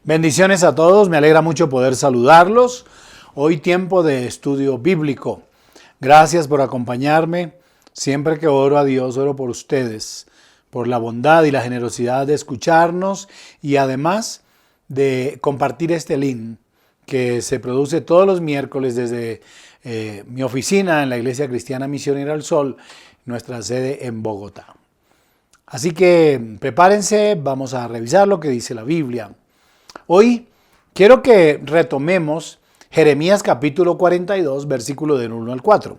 Bendiciones a todos, me alegra mucho poder saludarlos. Hoy tiempo de estudio bíblico. Gracias por acompañarme. Siempre que oro a Dios, oro por ustedes, por la bondad y la generosidad de escucharnos y además de compartir este link que se produce todos los miércoles desde mi oficina en la Iglesia Cristiana Misionera al Sol, nuestra sede en Bogotá. Así que prepárense, vamos a revisar lo que dice la Biblia. Hoy quiero que retomemos Jeremías capítulo 42, versículo del 1 al 4.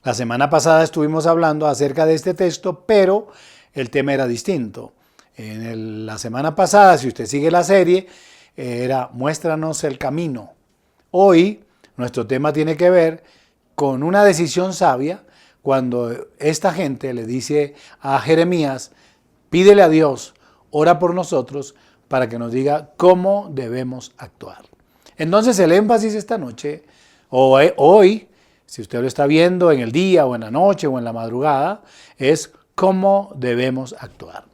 La semana pasada estuvimos hablando acerca de este texto, pero el tema era distinto. La semana pasada, si usted sigue la serie, era Muéstranos el camino. Hoy nuestro tema tiene que ver con una decisión sabia cuando esta gente le dice a Jeremías, pídele a Dios, ora por nosotros, para que nos diga cómo debemos actuar. Entonces el énfasis esta noche, o hoy, si usted lo está viendo en el día o en la noche o en la madrugada, es cómo debemos actuar.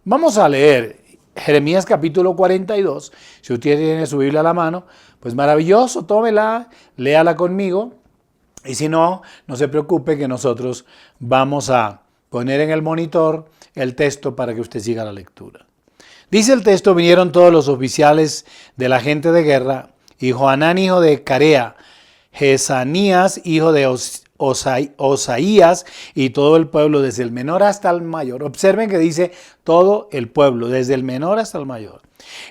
Vamos a leer Jeremías capítulo 42. Si usted tiene su Biblia a la mano, pues maravilloso, tómela, léala conmigo. Y si no, no se preocupe que nosotros vamos a poner en el monitor el texto para que usted siga la lectura. Dice el texto, vinieron todos los oficiales de la gente de guerra, y Johanán hijo de Carea, Jesanías hijo de Osaías, y todo el pueblo, desde el menor hasta el mayor. Observen que dice todo el pueblo, desde el menor hasta el mayor.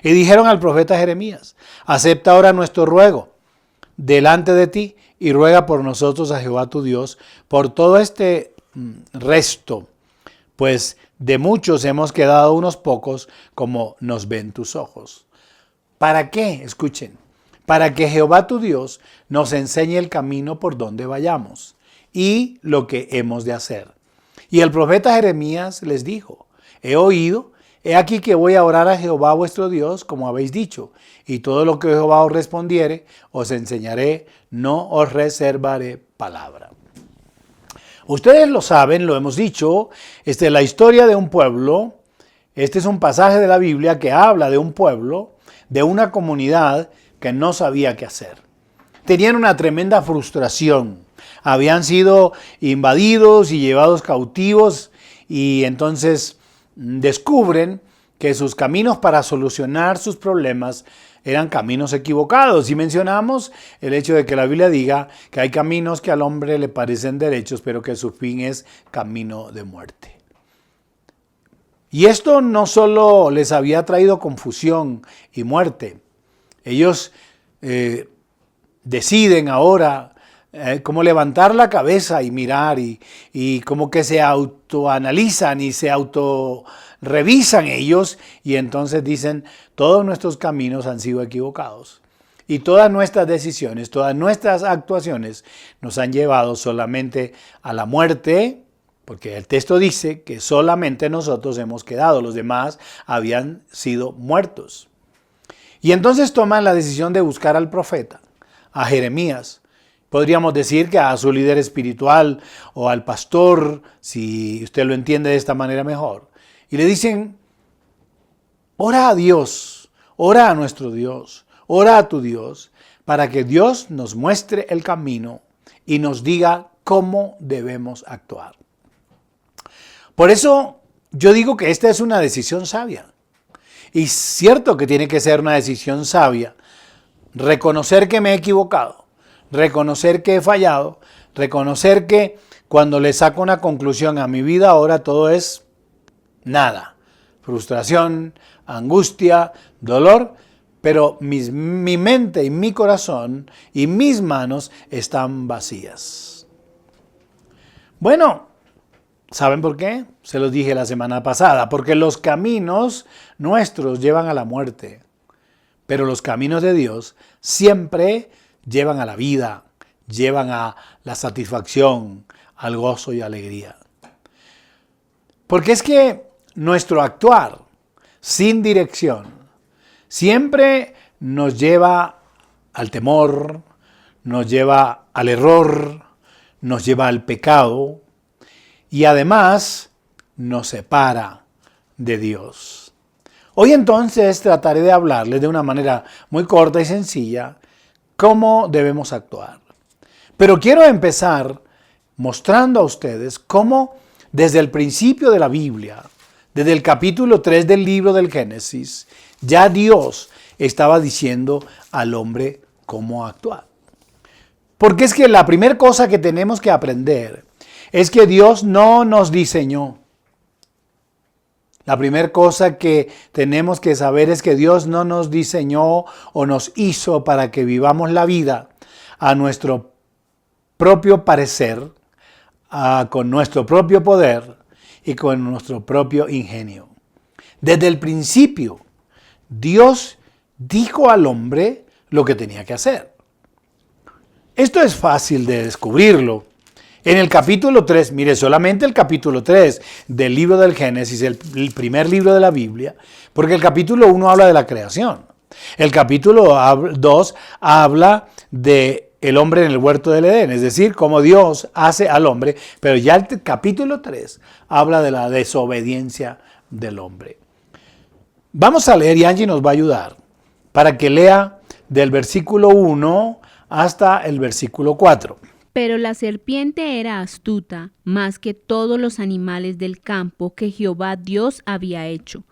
Y dijeron al profeta Jeremías, acepta ahora nuestro ruego delante de ti, y ruega por nosotros a Jehová tu Dios, por todo este resto, pues de muchos hemos quedado unos pocos, como nos ven tus ojos. ¿Para qué? Escuchen. Para que Jehová tu Dios nos enseñe el camino por donde vayamos y lo que hemos de hacer. Y el profeta Jeremías les dijo, he oído, he aquí que voy a orar a Jehová vuestro Dios, como habéis dicho, y todo lo que Jehová os respondiere, os enseñaré, no os reservaré palabra. Ustedes lo saben, lo hemos dicho, esta es la historia de un pueblo, este es un pasaje de la Biblia que habla de un pueblo, de una comunidad que no sabía qué hacer. Tenían una tremenda frustración, habían sido invadidos y llevados cautivos y entonces descubren que sus caminos para solucionar sus problemas eran caminos equivocados. Y mencionamos el hecho de que la Biblia diga que hay caminos que al hombre le parecen derechos, pero que su fin es camino de muerte. Y esto no solo les había traído confusión y muerte. Ellos deciden ahora cómo levantar la cabeza y mirar y como que se autoanalizan y se autorrevisan ellos y entonces dicen, todos nuestros caminos han sido equivocados y todas nuestras decisiones, todas nuestras actuaciones nos han llevado solamente a la muerte, porque el texto dice que solamente nosotros hemos quedado, los demás habían sido muertos. Y entonces toman la decisión de buscar al profeta, a Jeremías. Podríamos decir que a su líder espiritual o al pastor, si usted lo entiende de esta manera mejor. Y le dicen, ora a Dios, ora a nuestro Dios, ora a tu Dios, para que Dios nos muestre el camino y nos diga cómo debemos actuar. Por eso yo digo que esta es una decisión sabia. Y cierto que tiene que ser una decisión sabia. Reconocer que me he equivocado, reconocer que he fallado, reconocer que cuando le saco una conclusión a mi vida ahora todo es nada. Frustración, angustia, dolor, pero mi mente y mi corazón y mis manos están vacías. Bueno, ¿saben por qué? Se los dije la semana pasada, porque los caminos nuestros llevan a la muerte. Pero los caminos de Dios siempre llevan a la vida, llevan a la satisfacción, al gozo y alegría. Porque es que nuestro actuar sin dirección siempre nos lleva al temor, nos lleva al error, nos lleva al pecado y además nos separa de Dios. Hoy entonces trataré de hablarles de una manera muy corta y sencilla cómo debemos actuar. Pero quiero empezar mostrando a ustedes cómo desde el principio de la Biblia, desde el capítulo 3 del libro del Génesis, ya Dios estaba diciendo al hombre cómo actuar. Porque es que la primera cosa que tenemos que aprender es que Dios no nos diseñó. La primera cosa que tenemos que saber es que Dios no nos diseñó o nos hizo para que vivamos la vida a nuestro propio parecer, con nuestro propio poder y con nuestro propio ingenio. Desde el principio, Dios dijo al hombre lo que tenía que hacer. Esto es fácil de descubrirlo. En el capítulo 3, mire, solamente el capítulo 3 del libro del Génesis, el primer libro de la Biblia, porque el capítulo 1 habla de la creación. El capítulo 2 habla de el hombre en el huerto del Edén, es decir, cómo Dios hace al hombre, pero ya el capítulo 3 habla de la desobediencia del hombre. Vamos a leer y Angie nos va a ayudar para que lea del versículo 1 hasta el versículo 4. Pero la serpiente era astuta más que todos los animales del campo que Jehová Dios había hecho,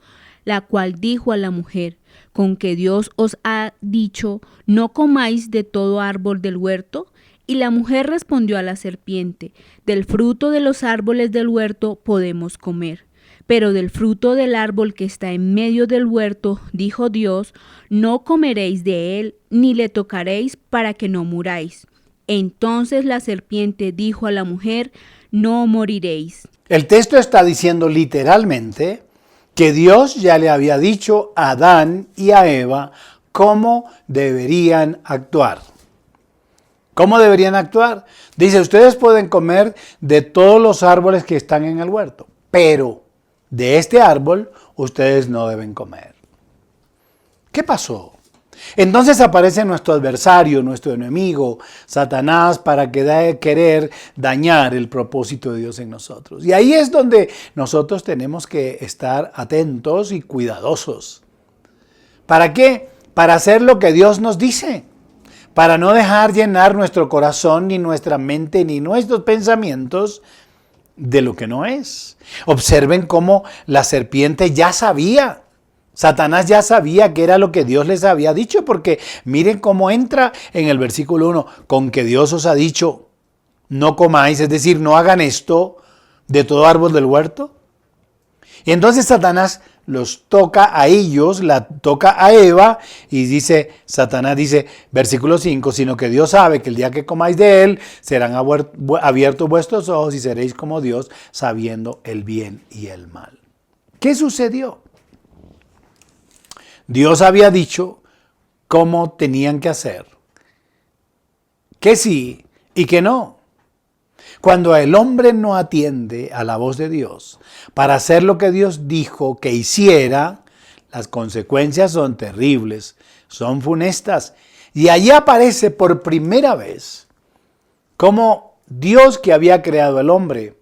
la cual dijo a la mujer: ¿con que Dios os ha dicho, no comáis de todo árbol del huerto? Y la mujer respondió a la serpiente: del fruto de los árboles del huerto podemos comer. Pero del fruto del árbol que está en medio del huerto, dijo Dios, no comeréis de él, ni le tocaréis para que no muráis. Entonces la serpiente dijo a la mujer: no moriréis. El texto está diciendo literalmente que Dios ya le había dicho a Adán y a Eva cómo deberían actuar. ¿Cómo deberían actuar? Dice, ustedes pueden comer de todos los árboles que están en el huerto, pero de este árbol ustedes no deben comer. ¿Qué pasó? Entonces aparece nuestro adversario, nuestro enemigo, Satanás, para querer dañar el propósito de Dios en nosotros. Y ahí es donde nosotros tenemos que estar atentos y cuidadosos. ¿Para qué? Para hacer lo que Dios nos dice. Para no dejar llenar nuestro corazón, ni nuestra mente, ni nuestros pensamientos de lo que no es. Observen cómo la serpiente ya sabía. Satanás ya sabía que era lo que Dios les había dicho, porque miren cómo entra en el versículo 1, con que Dios os ha dicho, no comáis, es decir, no hagan esto de todo árbol del huerto. Y entonces Satanás los toca a ellos, la toca a Eva, y Satanás dice, versículo 5, sino que Dios sabe que el día que comáis de él, serán abiertos vuestros ojos y seréis como Dios, sabiendo el bien y el mal. ¿Qué sucedió? Dios había dicho cómo tenían que hacer, que sí y que no. Cuando el hombre no atiende a la voz de Dios para hacer lo que Dios dijo que hiciera, las consecuencias son terribles, son funestas. Y allí aparece por primera vez cómo Dios, que había creado al hombre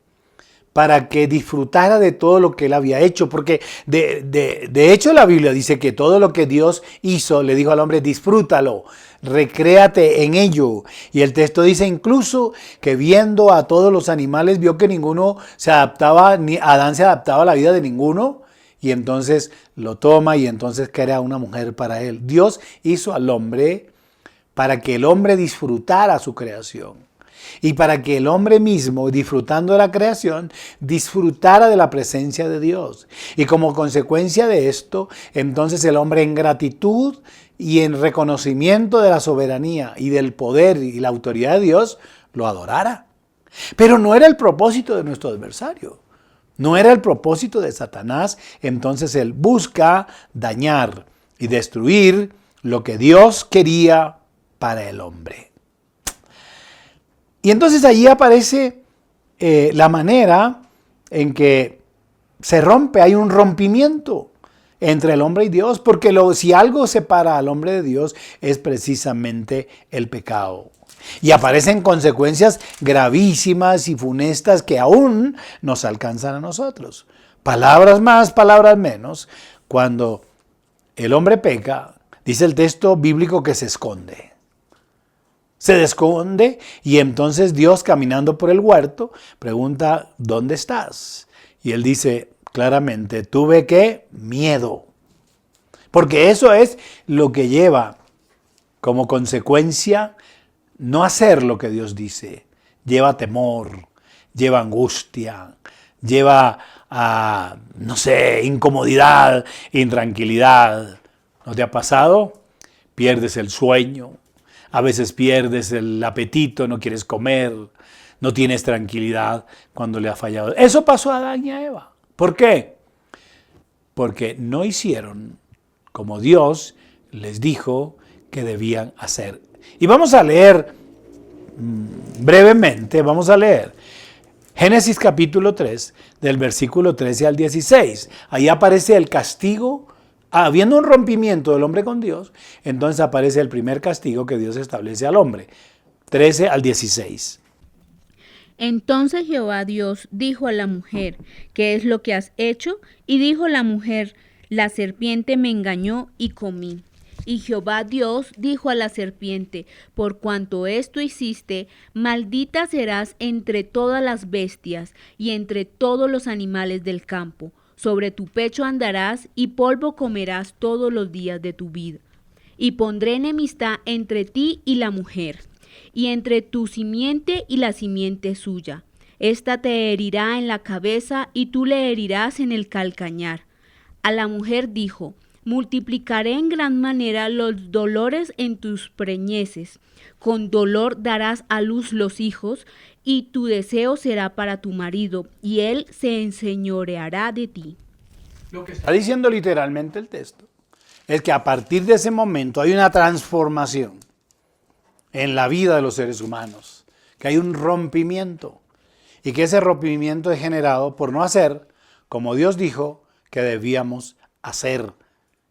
para que disfrutara de todo lo que él había hecho, porque de hecho la Biblia dice que todo lo que Dios hizo, le dijo al hombre, disfrútalo, recréate en ello. Y el texto dice incluso que viendo a todos los animales, vio que ninguno se adaptaba, ni Adán se adaptaba a la vida de ninguno, y entonces lo toma y entonces crea una mujer para él. Dios hizo al hombre para que el hombre disfrutara su creación. Y para que el hombre mismo, disfrutando de la creación, disfrutara de la presencia de Dios. Y como consecuencia de esto, entonces el hombre en gratitud y en reconocimiento de la soberanía y del poder y la autoridad de Dios, lo adorara. Pero no era el propósito de nuestro adversario. No era el propósito de Satanás. Entonces él busca dañar y destruir lo que Dios quería para el hombre. Y entonces allí aparece la manera en que se rompe, hay un rompimiento entre el hombre y Dios, porque si algo separa al hombre de Dios es precisamente el pecado. Y aparecen consecuencias gravísimas y funestas que aún nos alcanzan a nosotros. Palabras más, palabras menos, cuando el hombre peca, dice el texto bíblico que se esconde. Se esconde y entonces Dios, caminando por el huerto, pregunta, ¿dónde estás? Y él dice claramente, tuve que miedo. Porque eso es lo que lleva como consecuencia no hacer lo que Dios dice. Lleva temor, lleva angustia, lleva incomodidad, intranquilidad. ¿No te ha pasado? Pierdes el sueño, a veces pierdes el apetito, no quieres comer, no tienes tranquilidad cuando le ha fallado. Eso pasó a Adán y a Eva. ¿Por qué? Porque no hicieron como Dios les dijo que debían hacer. Y vamos a leer brevemente, vamos a leer Génesis capítulo 3, del versículo 13 al 16. Ahí aparece el castigo. Habiendo un rompimiento del hombre con Dios, entonces aparece el primer castigo que Dios establece al hombre. 13 al 16. Entonces Jehová Dios dijo a la mujer, ¿qué es lo que has hecho? Y dijo la mujer, la serpiente me engañó y comí. Y Jehová Dios dijo a la serpiente, por cuanto esto hiciste, maldita serás entre todas las bestias y entre todos los animales del campo. Sobre tu pecho andarás y polvo comerás todos los días de tu vida. Y pondré enemistad entre ti y la mujer, y entre tu simiente y la simiente suya. Esta te herirá en la cabeza y tú le herirás en el calcañar. A la mujer dijo, multiplicaré en gran manera los dolores en tus preñeces. Con dolor darás a luz los hijos, y tu deseo será para tu marido, y él se enseñoreará de ti. Lo que está diciendo literalmente el texto es que a partir de ese momento hay una transformación en la vida de los seres humanos, que hay un rompimiento y que ese rompimiento es generado por no hacer como Dios dijo que debíamos hacer.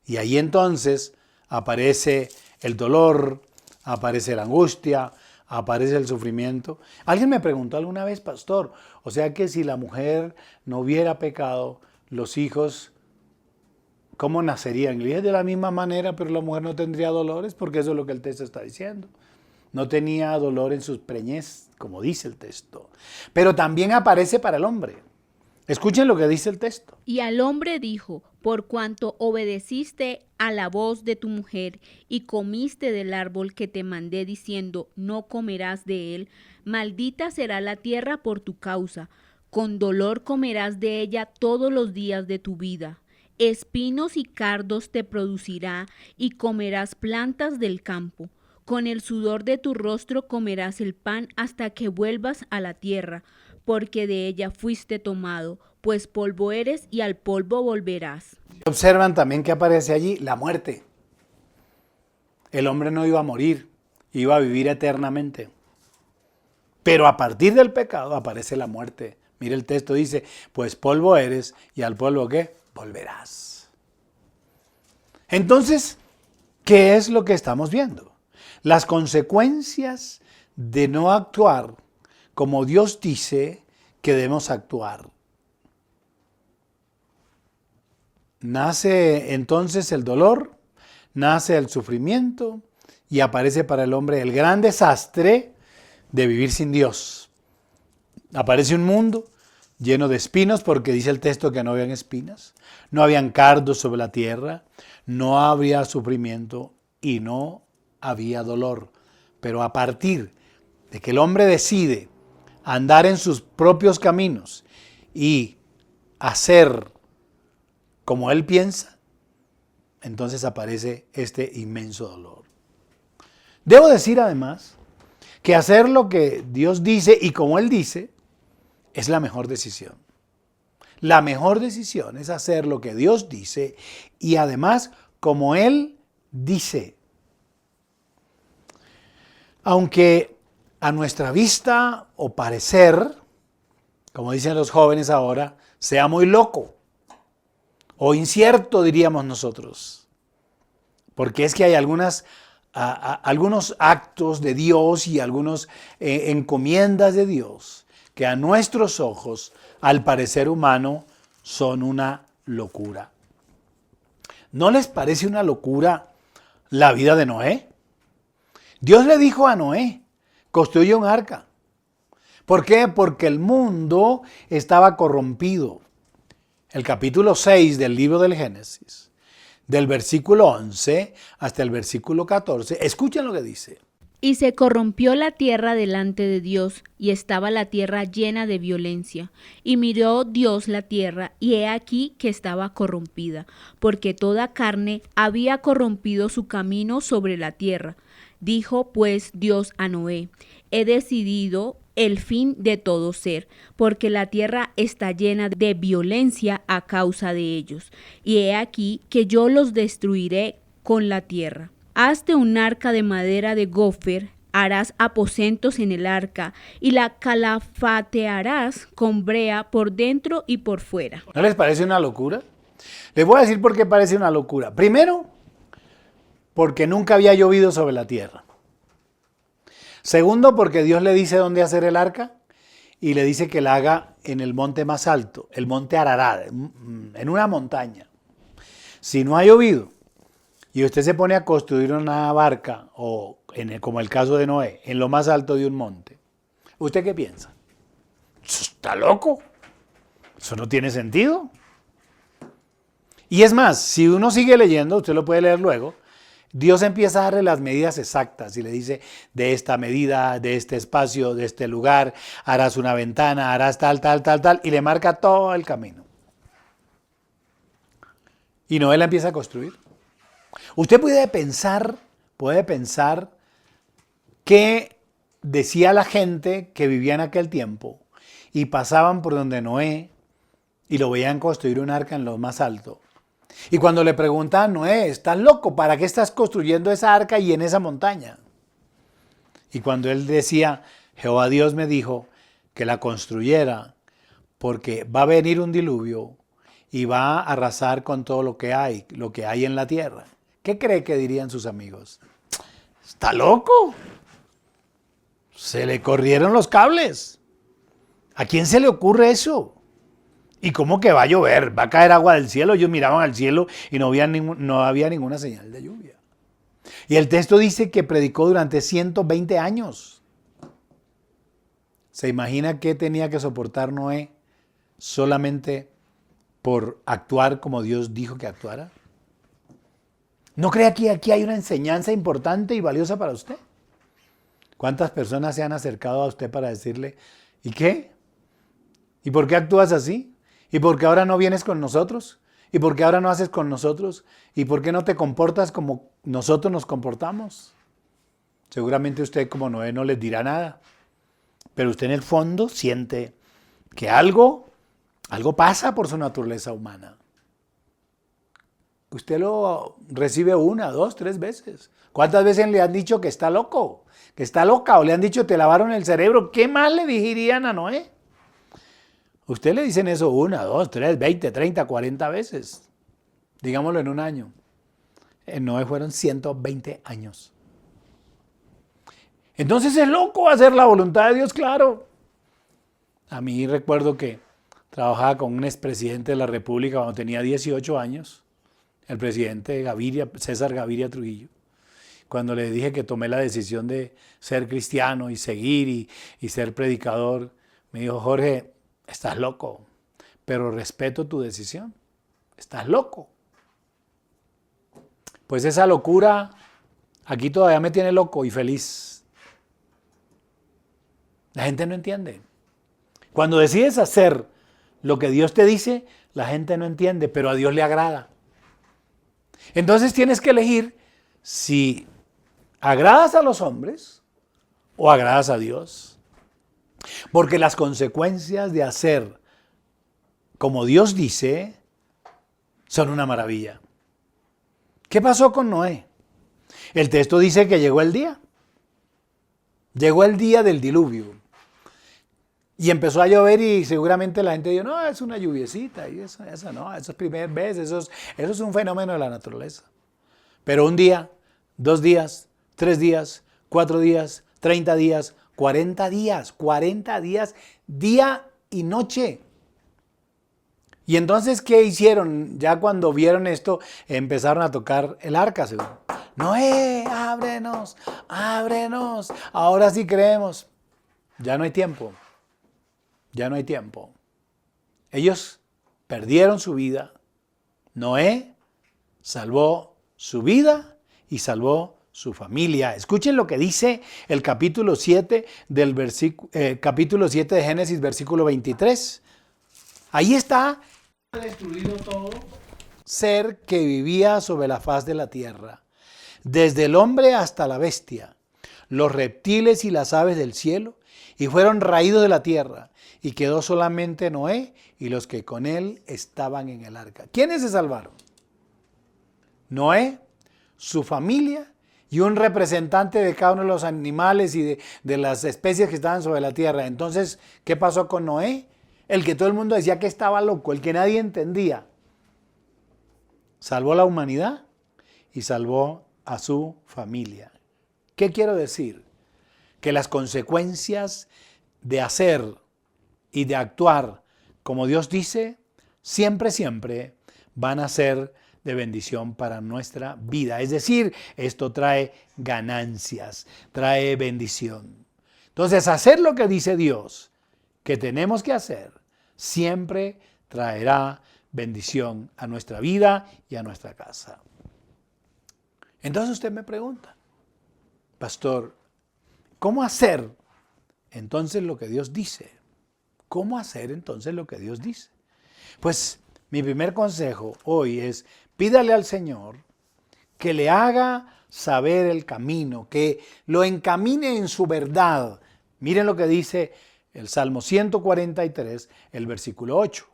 Y ahí entonces aparece el dolor, aparece la angustia, aparece el sufrimiento. Alguien me preguntó alguna vez, pastor, o sea que si la mujer no hubiera pecado, los hijos, ¿cómo nacerían? Y es de la misma manera, pero la mujer no tendría dolores, porque eso es lo que el texto está diciendo. No tenía dolor en sus preñez, como dice el texto. Pero también aparece para el hombre. Escuchen lo que dice el texto. Y al hombre dijo, por cuanto obedeciste a la voz de tu mujer y comiste del árbol que te mandé diciendo, no comerás de él, maldita será la tierra por tu causa, con dolor comerás de ella todos los días de tu vida. Espinos y cardos te producirá y comerás plantas del campo. Con el sudor de tu rostro comerás el pan hasta que vuelvas a la tierra, porque de ella fuiste tomado, pues polvo eres y al polvo volverás. Observan también que aparece allí la muerte. El hombre no iba a morir, iba a vivir eternamente. Pero a partir del pecado aparece la muerte. Mire el texto, dice, pues polvo eres y al polvo ¿qué? Volverás. Entonces, ¿qué es lo que estamos viendo? Las consecuencias de no actuar como Dios dice que debemos actuar. Nace entonces el dolor, nace el sufrimiento y aparece para el hombre el gran desastre de vivir sin Dios. Aparece un mundo lleno de espinos, porque dice el texto que no habían espinas, no habían cardos sobre la tierra, no había sufrimiento y no había dolor. Pero a partir de que el hombre decide andar en sus propios caminos y hacer como él piensa, entonces aparece este inmenso dolor. Debo decir además que hacer lo que Dios dice y como él dice es la mejor decisión. La mejor decisión es hacer lo que Dios dice y además como él dice. Aunque a nuestra vista o parecer, como dicen los jóvenes ahora, sea muy loco o incierto, diríamos nosotros. Porque es que hay algunos actos de Dios y algunas encomiendas de Dios que a nuestros ojos, al parecer humano, son una locura. ¿No les parece una locura la vida de Noé? Dios le dijo a Noé, construye un arca. ¿Por qué? Porque el mundo estaba corrompido. El capítulo 6 del libro del Génesis, del versículo 11 hasta el versículo 14, escuchen lo que dice. Y se corrompió la tierra delante de Dios, y estaba la tierra llena de violencia. Y miró Dios la tierra, y he aquí que estaba corrompida, porque toda carne había corrompido su camino sobre la tierra. Dijo pues Dios a Noé, he decidido el fin de todo ser, porque la tierra está llena de violencia a causa de ellos. Y he aquí que yo los destruiré con la tierra. Hazte un arca de madera de gofer, harás aposentos en el arca, y la calafatearás con brea por dentro y por fuera. ¿No les parece una locura? Les voy a decir por qué parece una locura. Primero, porque nunca había llovido sobre la tierra. Segundo, porque Dios le dice dónde hacer el arca y le dice que la haga en el monte más alto, el monte Ararat, en una montaña. Si no ha llovido y usted se pone a construir una barca, o como el caso de Noé, en lo más alto de un monte, ¿usted qué piensa? ¿Está loco? Eso no tiene sentido. Y es más, si uno sigue leyendo, usted lo puede leer luego, Dios empieza a darle las medidas exactas y le dice, de esta medida, de este espacio, de este lugar, harás una ventana, harás tal, y le marca todo el camino. Y Noé la empieza a construir. Usted puede pensar qué decía la gente que vivía en aquel tiempo y pasaban por donde Noé y lo veían construir un arca en lo más alto. Y cuando le preguntaban, Noé, ¿estás loco? ¿Para qué estás construyendo esa arca y en esa montaña? Y cuando él decía, Jehová Dios me dijo que la construyera porque va a venir un diluvio y va a arrasar con todo lo que hay en la tierra. ¿Qué cree que dirían sus amigos? ¿Está loco? Se le corrieron los cables. ¿A quién se le ocurre eso? ¿Y cómo que va a llover? ¿Va a caer agua del cielo? Ellos miraban al cielo y no había ninguna señal de lluvia. Y el texto dice que predicó durante 120 años. ¿Se imagina qué tenía que soportar Noé solamente por actuar como Dios dijo que actuara? ¿No cree que aquí hay una enseñanza importante y valiosa para usted? ¿Cuántas personas se han acercado a usted para decirle, ¿y qué? ¿Y por qué actúas así? ¿Y por qué ahora no vienes con nosotros? ¿Y por qué ahora no haces con nosotros? ¿Y por qué no te comportas como nosotros nos comportamos? Seguramente usted como Noé no les dirá nada, pero usted en el fondo siente que algo pasa por su naturaleza humana. Usted lo recibe 1, 2, 3 veces. ¿Cuántas veces le han dicho que está loco? Que está loca, o le han dicho te lavaron el cerebro. ¿Qué más le dirían a Noé? Usted le dicen eso 1, 2, 3, 20, 30, 40 veces. Digámoslo en un año. En Noé fueron 120 años. Entonces es loco hacer la voluntad de Dios, claro. A mí recuerdo que trabajaba con un expresidente de la República cuando tenía 18 años, el presidente César Gaviria Trujillo. Cuando le dije que tomé la decisión de ser cristiano y seguir y ser predicador, me dijo, Jorge, estás loco, pero respeto tu decisión. Estás loco. Pues esa locura aquí todavía me tiene loco y feliz. La gente no entiende. Cuando decides hacer lo que Dios te dice, la gente no entiende, pero a Dios le agrada. Entonces tienes que elegir si agradas a los hombres o agradas a Dios. Porque las consecuencias de hacer como Dios dice son una maravilla. ¿Qué pasó con Noé? El texto dice que llegó el día. Llegó el día del diluvio. Y empezó a llover y seguramente la gente dijo, no, es una lluviecita. Y eso no, eso es primera vez, eso es un fenómeno de la naturaleza. Pero un día, 2 días, 3 días, 4 días, 30 días, 40 días, día y noche. Y entonces, ¿qué hicieron? Ya cuando vieron esto, empezaron a tocar el arca, seguro. Noé, ábrenos, ábrenos. Ahora sí creemos. Ya no hay tiempo. Ya no hay tiempo. Ellos perdieron su vida. Noé salvó su vida y salvó su familia. Escuchen lo que dice el capítulo 7 capítulo 7 de Génesis, versículo 23. Ahí está destruido todo ser que vivía sobre la faz de la tierra, desde el hombre hasta la bestia, los reptiles y las aves del cielo, y fueron raídos de la tierra, y quedó solamente Noé y los que con él estaban en el arca. ¿Quiénes se salvaron? Noé, su familia y un representante de cada uno de los animales y de las especies que estaban sobre la tierra. Entonces, ¿qué pasó con Noé? El que todo el mundo decía que estaba loco, el que nadie entendía. Salvó a la humanidad y salvó a su familia. ¿Qué quiero decir? Que las consecuencias de hacer y de actuar como Dios dice, siempre, siempre van a ser de bendición para nuestra vida. Es decir, esto trae ganancias, trae bendición. Entonces, hacer lo que dice Dios que tenemos que hacer, siempre traerá bendición a nuestra vida y a nuestra casa. Entonces usted me pregunta, pastor, ¿cómo hacer entonces lo que Dios dice? ¿Cómo hacer entonces lo que Dios dice? Pues mi primer consejo hoy es, pídale al Señor que le haga saber el camino, que lo encamine en su verdad. Miren lo que dice el Salmo 143, el versículo 8.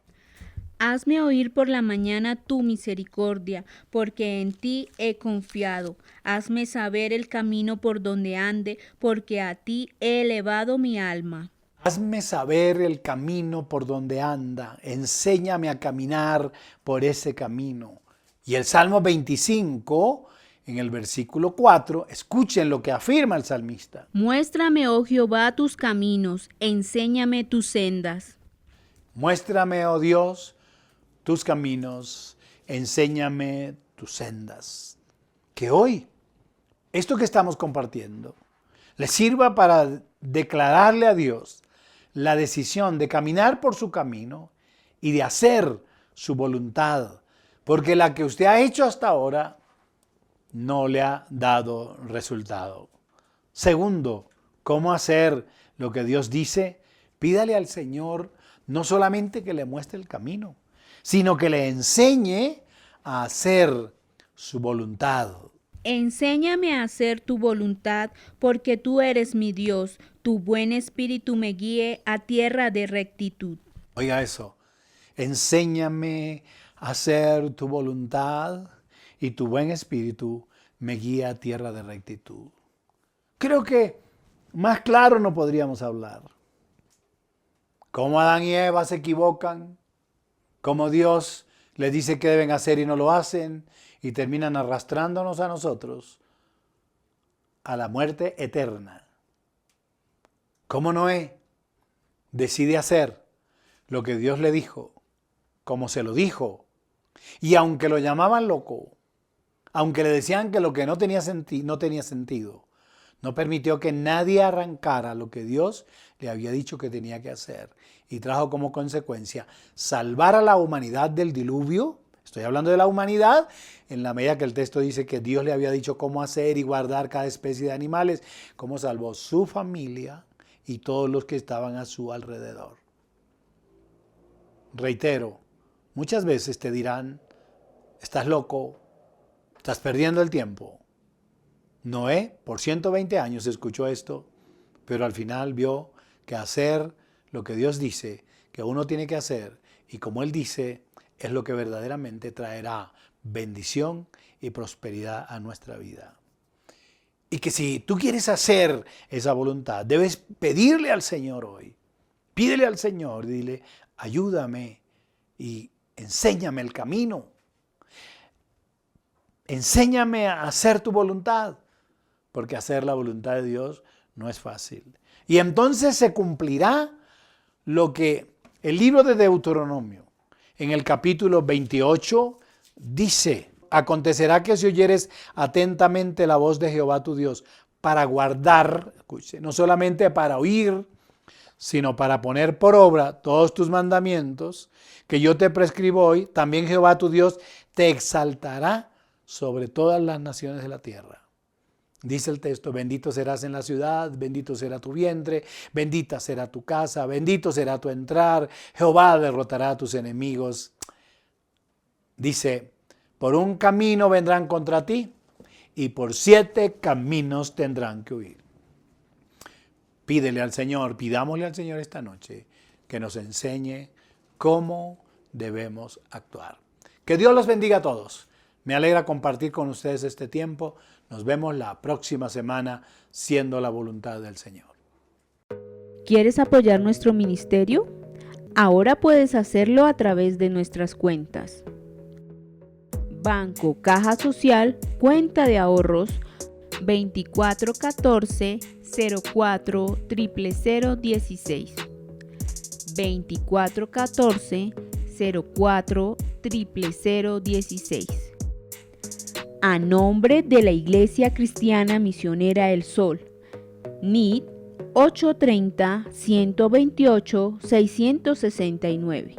Hazme oír por la mañana tu misericordia, porque en ti he confiado. Hazme saber el camino por donde ande, porque a ti he elevado mi alma. Hazme saber el camino por donde anda, enséñame a caminar por ese camino. Y el Salmo 25, en el versículo 4, escuchen lo que afirma el salmista. Muéstrame, oh Jehová, tus caminos, enséñame tus sendas. Muéstrame, oh Dios, tus caminos, enséñame tus sendas. Que hoy, esto que estamos compartiendo, le sirva para declararle a Dios la decisión de caminar por su camino y de hacer su voluntad, porque la que usted ha hecho hasta ahora no le ha dado resultado. Segundo, ¿cómo hacer lo que Dios dice? Pídale al Señor no solamente que le muestre el camino, sino que le enseñe a hacer su voluntad. Enséñame a hacer tu voluntad, porque tú eres mi Dios. Tu buen espíritu me guíe a tierra de rectitud. Oiga eso, enséñame a hacer tu voluntad y tu buen espíritu me guía a tierra de rectitud. Creo que más claro no podríamos hablar. Cómo Adán y Eva se equivocan, cómo Dios les dice qué deben hacer y no lo hacen, y terminan arrastrándonos a nosotros a la muerte eterna. Cómo Noé decide hacer lo que Dios le dijo, como se lo dijo, y aunque lo llamaban loco, aunque le decían que lo que no tenía sentido, no permitió que nadie arrancara lo que Dios le había dicho que tenía que hacer, y trajo como consecuencia salvar a la humanidad del diluvio. Estoy hablando de la humanidad en la medida que el texto dice que Dios le había dicho cómo hacer y guardar cada especie de animales, cómo salvó su familia y todos los que estaban a su alrededor. Reitero, muchas veces te dirán, estás loco, estás perdiendo el tiempo. Noé, por 120 años escuchó esto, pero al final vio que hacer lo que Dios dice que uno tiene que hacer, y como Él dice, es lo que verdaderamente traerá bendición y prosperidad a nuestra vida. Y que si tú quieres hacer esa voluntad, debes pedirle al Señor hoy. Pídele al Señor, dile, ayúdame y enséñame el camino. Enséñame a hacer tu voluntad, porque hacer la voluntad de Dios no es fácil. Y entonces se cumplirá lo que el libro de Deuteronomio, en el capítulo 28 dice: acontecerá que si oyeres atentamente la voz de Jehová tu Dios para guardar, escuche, no solamente para oír, sino para poner por obra todos tus mandamientos que yo te prescribo hoy, también Jehová tu Dios te exaltará sobre todas las naciones de la tierra. Dice el texto: bendito serás en la ciudad, bendito será tu vientre, bendita será tu casa, bendito será tu entrar, Jehová derrotará a tus enemigos. Dice: por un camino vendrán contra ti y por 7 caminos tendrán que huir. Pídele al Señor, pidámosle al Señor esta noche que nos enseñe cómo debemos actuar. Que Dios los bendiga a todos. Me alegra compartir con ustedes este tiempo. Nos vemos la próxima semana, siendo la voluntad del Señor. ¿Quieres apoyar nuestro ministerio? Ahora puedes hacerlo a través de nuestras cuentas. Banco Caja Social, cuenta de ahorros 2414 04 00016, 2414 04 00016. A nombre de la Iglesia Cristiana Misionera El Sol, NID 830-128-669.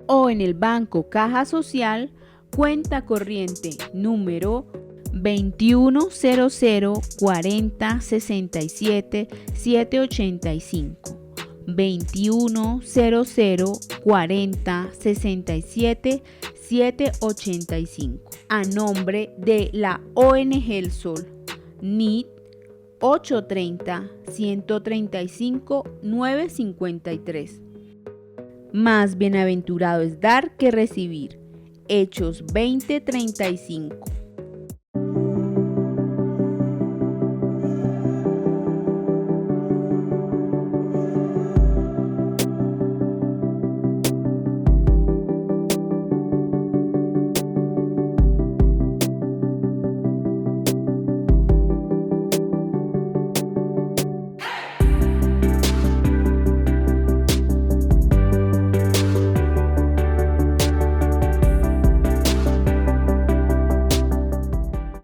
O en el Banco Caja Social, cuenta corriente número 21004067-785, 21004067-785. A nombre de la ONG El Sol, NID 830-135-953. Más bienaventurado es dar que recibir. Hechos 20:35.